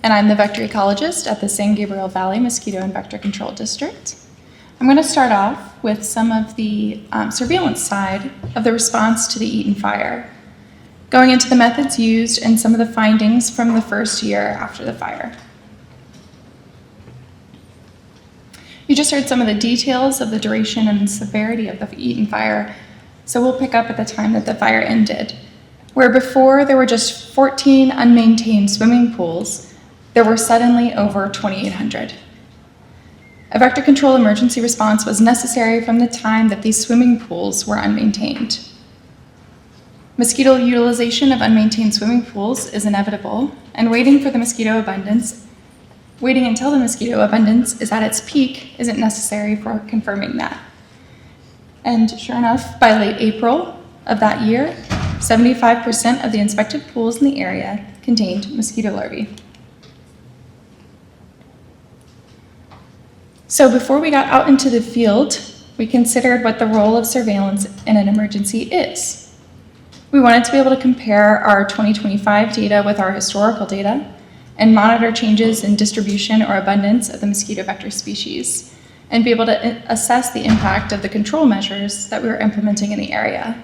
and I'm the vector ecologist at the San Gabriel Valley Mosquito and Vector Control District. I'm going to start off with some of the surveillance side of the response to the Eaton fire, going into the methods used and some of the findings from the first year after the fire. You just heard some of the details of the duration and severity of the Eaton fire, so we'll pick up at the time that the fire ended, where before there were just 14 unmaintained swimming pools, there were suddenly over 2,800. A vector control emergency response was necessary from the time that these swimming pools were unmaintained. Mosquito utilization of unmaintained swimming pools is inevitable, and waiting until the mosquito abundance is at its peak isn't necessary for confirming that. And sure enough, by late April of that year, 75% of the inspected pools in the area contained mosquito larvae. So before we got out into the field, we considered what the role of surveillance in an emergency is. We wanted to be able to compare our 2025 data with our historical data and monitor changes in distribution or abundance of the mosquito vector species, and be able to assess the impact of the control measures that we were implementing in the area,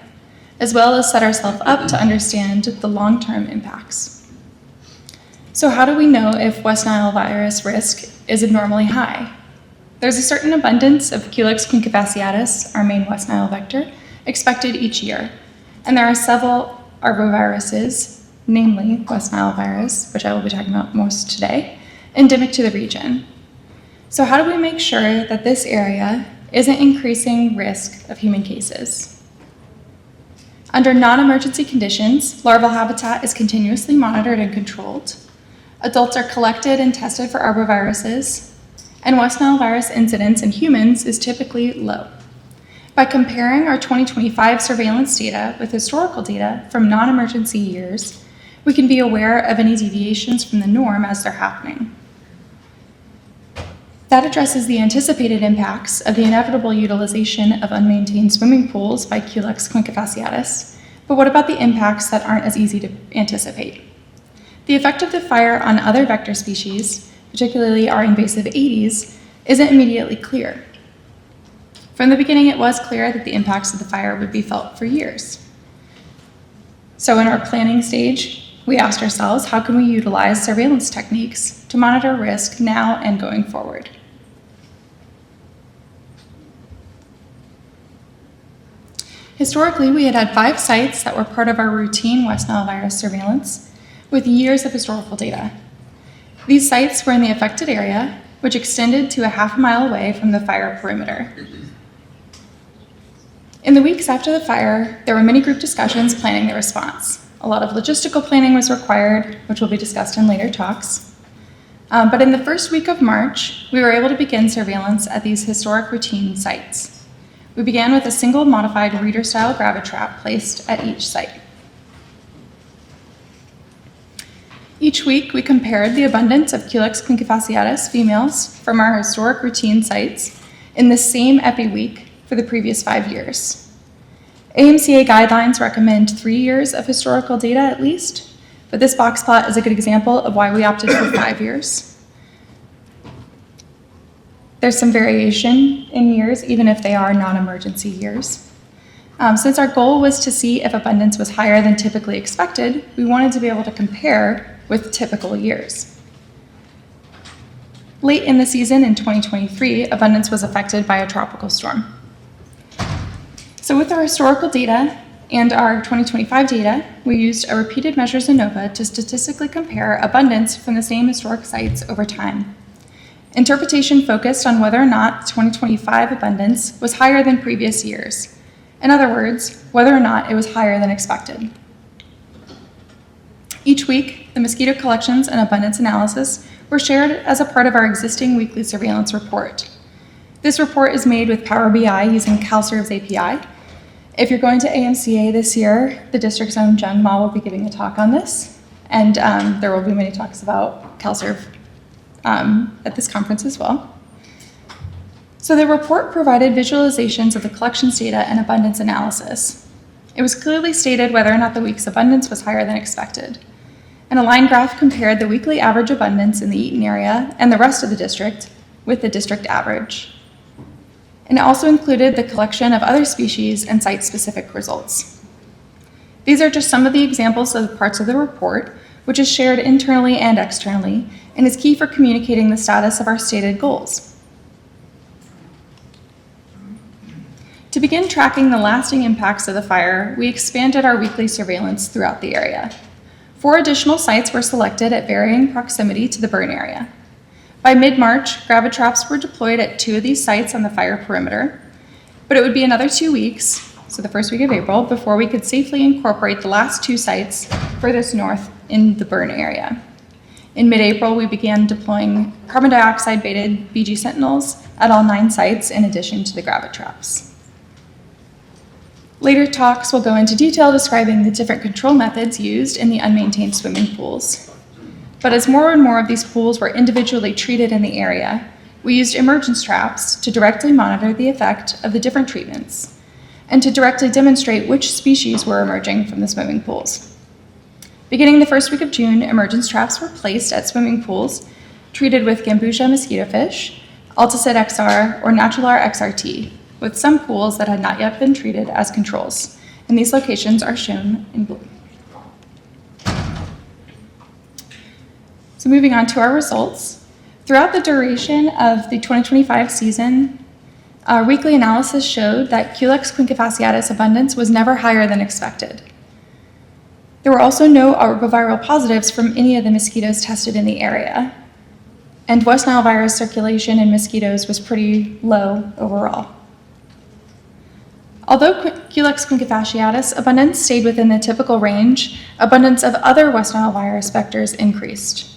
as well as set ourselves up to understand the long-term impacts. So how do we know if West Nile virus risk is abnormally high? There's a certain abundance of Culex quinquefasciatus, our main West Nile vector, expected each year. And there are several arboviruses, namely West Nile virus, which I will be talking about most today, endemic to the region. So how do we make sure that this area isn't increasing risk of human cases? Under non-emergency conditions, larval habitat is continuously monitored and controlled. Adults are collected and tested for arboviruses, and West Nile virus incidence in humans is typically low. By comparing our 2025 surveillance data with historical data from non-emergency years, we can be aware of any deviations from the norm as they're happening. That addresses the anticipated impacts of the inevitable utilization of unmaintained swimming pools by Culex quinquefasciatus, but what about the impacts that aren't as easy to anticipate? The effect of the fire on other vector species, particularly our invasive Aedes, isn't immediately clear. From the beginning, it was clear that the impacts of the fire would be felt for years. So in our planning stage, we asked ourselves, how can we utilize surveillance techniques to monitor risk now and going forward? Historically, we had 5 sites that were part of our routine West Nile virus surveillance with years of historical data. These sites were in the affected area, which extended to a half a mile away from the fire perimeter. In the weeks after the fire, there were many group discussions planning the response. A lot of logistical planning was required, which will be discussed in later talks. But in the first week of March, we were able to begin surveillance at these historic routine sites. We began with a single modified reader-style gravitrap placed at each site. Each week, we compared the abundance of Culex quinquefasciatus females from our historic routine sites in the same epi week for the previous 5 years. AMCA guidelines recommend 3 years of historical data at least, but this box plot is a good example of why we opted for 5 years. There's some variation in years, even if they are non-emergency years. Since our goal was to see if abundance was higher than typically expected, we wanted to be able to compare with typical years. Late in the season in 2023, abundance was affected by a tropical storm. So with our historical data and our 2025 data, we used a repeated measures ANOVA to statistically compare abundance from the same historic sites over time. Interpretation focused on whether or not 2025 abundance was higher than previous years. In other words, whether or not it was higher than expected. Each week, the mosquito collections and abundance analysis were shared as a part of our existing weekly surveillance report. This report is made with Power BI using CalServe's API. If you're going to AMCA this year, the district's own Jung Ma will be giving a talk on this, and there will be many talks about CalServe at this conference as well. So the report provided visualizations of the collections data and abundance analysis. It was clearly stated whether or not the week's abundance was higher than expected. and a line graph compared the weekly average abundance in the Eaton area and the rest of the district with the district average. And it also included the collection of other species and site-specific results. These are just some of the examples of the parts of the report, which is shared internally and externally, and is key for communicating the status of our stated goals. To begin tracking the lasting impacts of the fire, we expanded our weekly surveillance throughout the area. 4 additional sites were selected at varying proximity to the burn area. By mid-March, gravid traps were deployed at 2 of these sites on the fire perimeter, but it would be another 2 weeks, so the first week of April, before we could safely incorporate the last 2 sites furthest north in the burn area. In mid-April, we began deploying carbon dioxide-baited BG Sentinels at all 9 sites in addition to the gravid traps. Later talks will go into detail describing the different control methods used in the unmaintained swimming pools. But as more and more of these pools were individually treated in the area, we used emergence traps to directly monitor the effect of the different treatments and to directly demonstrate which species were emerging from the swimming pools. Beginning the first week of June, emergence traps were placed at swimming pools treated with Gambusia mosquito fish, Alticid XR, or Natural-R XRT, with some pools that had not yet been treated as controls, and these locations are shown in blue. So moving on to our results. Throughout the duration of the 2025 season, our weekly analysis showed that Culex quinquefasciatus abundance was never higher than expected. There were also no arboviral positives from any of the mosquitoes tested in the area, and West Nile virus circulation in mosquitoes was pretty low overall. Although Culex quinquefasciatus abundance stayed within the typical range, abundance of other West Nile virus vectors increased.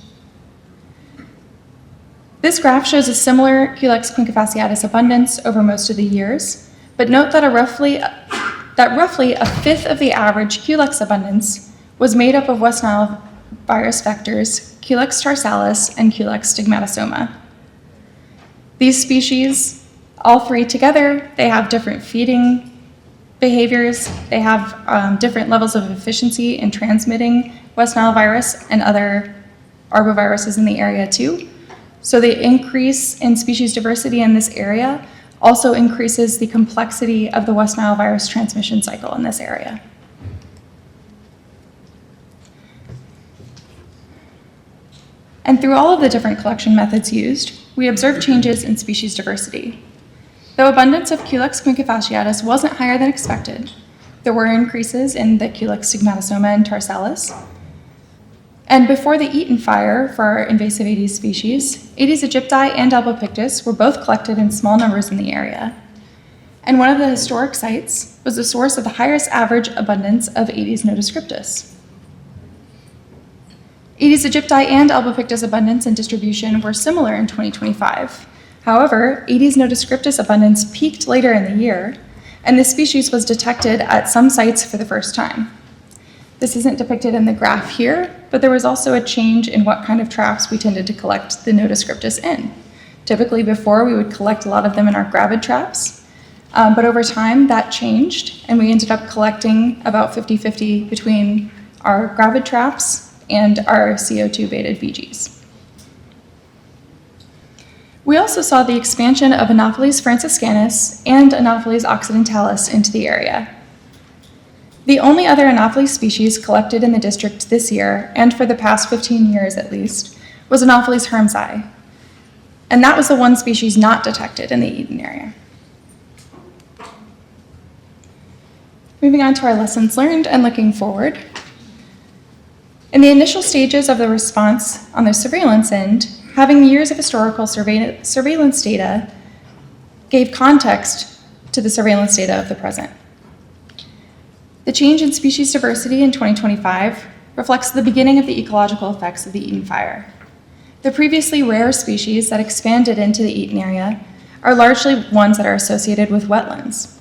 This graph shows a similar Culex quinquefasciatus abundance over most of the years, but note that roughly a fifth of the average Culex abundance was made up of West Nile virus vectors, Culex tarsalis and Culex stigmatosoma. These species, all 3 together, they have different feeding behaviors, they have different levels of efficiency in transmitting West Nile virus and other arboviruses in the area too. So the increase in species diversity in this area also increases the complexity of the West Nile virus transmission cycle in this area. And through all of the different collection methods used, we observed changes in species diversity. Though abundance of Culex quinquefasciatus wasn't higher than expected, there were increases in the Culex stigmatosoma and tarsalis. And before the Eaton fire for our invasive Aedes species, Aedes aegypti and albopictus were both collected in small numbers in the area. And one of the historic sites was the source of the highest average abundance of Aedes nodoscriptus. Aedes aegypti and albopictus abundance and distribution were similar in 2025. However, Aedes nodoscriptus abundance peaked later in the year, and this species was detected at some sites for the first time. This isn't depicted in the graph here, but there was also a change in what kind of traps we tended to collect the nodoscriptus in. Typically before, we would collect a lot of them in our gravid traps, but over time that changed, and we ended up collecting about 50-50 between our gravid traps and our CO2-baited BGs. We also saw the expansion of Anopheles franciscanus and Anopheles occidentalis into the area. The only other Anopheles species collected in the district this year, and for the past 15 years at least, was Anopheles hermsii, and that was the one species not detected in the Eaton area. Moving on to our lessons learned and looking forward. In the initial stages of the response on the surveillance end, having years of historical surveillance data gave context to the surveillance data of the present. The change in species diversity in 2025 reflects the beginning of the ecological effects of the Eaton fire. The previously rare species that expanded into the Eaton area are largely ones that are associated with wetlands.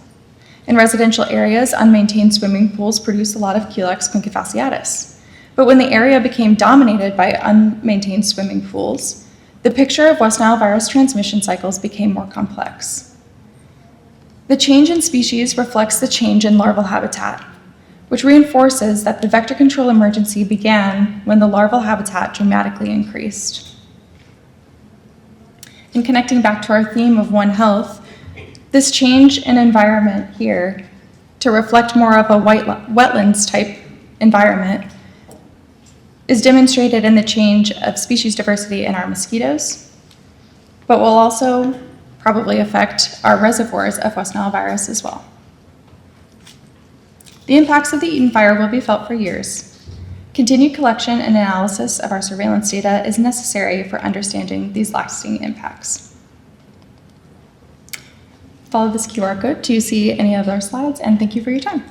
In residential areas, unmaintained swimming pools produce a lot of Culex quinquefasciatus. But when the area became dominated by unmaintained swimming pools, the picture of West Nile virus transmission cycles became more complex. The change in species reflects the change in larval habitat, which reinforces that the vector control emergency began when the larval habitat dramatically increased. And connecting back to our theme of One Health, this change in environment here to reflect more of a wetlands type environment is demonstrated in the change of species diversity in our mosquitoes, but will also probably affect our reservoirs of West Nile virus as well. The impacts of the Eden fire will be felt for years. Continued collection and analysis of our surveillance data is necessary for understanding these lasting impacts. Follow this QR code to see any of our slides, and thank you for your time.